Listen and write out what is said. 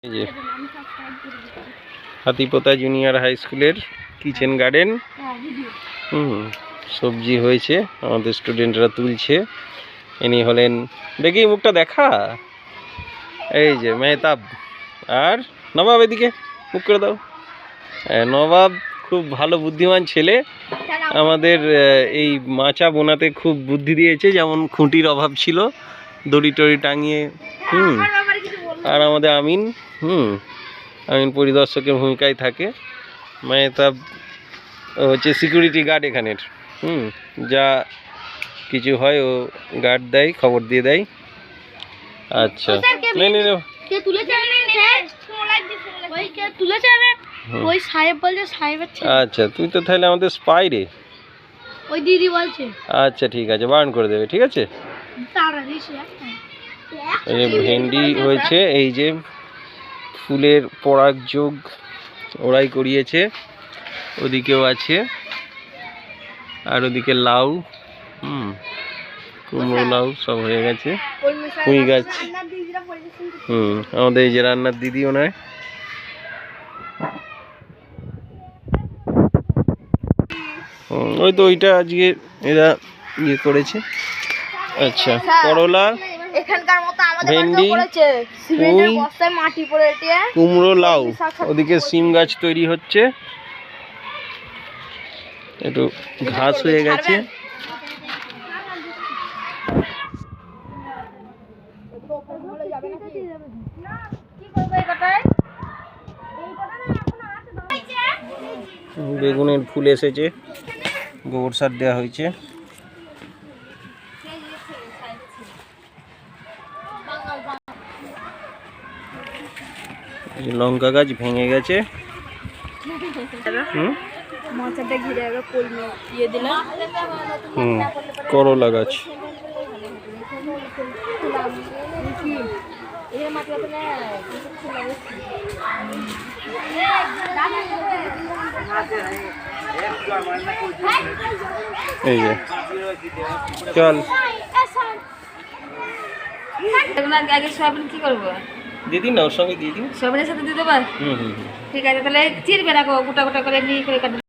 এই যে Hatipota junior high স্কুলের কিচেন গার্ডেন। সবজি হয়েছে, আমাদের স্টুডেন্টরা তুলছে। ইনি হলেন, দেখি মুখটা দেখা, এই যে মেহতাব। আর নবাব, এদিকে মুখ করে দাও। নবাব খুব ভালো বুদ্ধিমান ছেলে, আমাদের এই মাচা বোনাতে খুব বুদ্ধি দিয়েছে। যেমন খুঁটির অভাব ছিল, দড়ি টড়ি টাঙিয়ে। আর আমাদের আমিন আমিন পরিদর্শকের ভূমিকায় থাকে। মেহতাব হচ্ছে সিকিউরিটি গার্ড এখানের। যা কিছু হয় ও গার্ড দেয়, খবর দিয়ে দেয়। আচ্ছা, আচ্ছা, তুই তো তাহলে আমাদের স্পাই রে। ওই দিদি বলছে। আচ্ছা ঠিক আছে, বারণ করে দেবে, ঠিক আছে। এই যে ভেন্ডি হয়েছে, এই যে ফুলের পরাগযোগ ওরাই করিয়েছে, ওদিকেও আছে। আর ওদিকে লাউ, কুমড়ো লাউ সব হয়ে গেছে। পুঁই গাছ, আমাদের এই যে রান্নার দিদি ওনায়। ওই তো ওইটা আজকে এরা ইয়ে করেছে। আচ্ছা, করলা, ভেন্ডি, পুঁই, কুমড়ো, লাউ। ওদিকে সিম গাছ তৈরি হচ্ছে, একটু ঘাস হয়ে গেছে। বেগুনের ফুল এসেছে, গোবর সার দেওয়া হয়েছে। লঙ্কা গাছ ভেঙে গেছে। করলা গাছ। এই যে চল, আগে সয়াবিন কি করবো? দিয়ে দিন না, ওর সঙ্গে দিয়ে দিন। সয়াবিনের সাথে দিয়ে দেবো। ঠিক আছে, তাহলে চিরবে রাখো, গোটা গোটা করে এমনি করে কাটবে।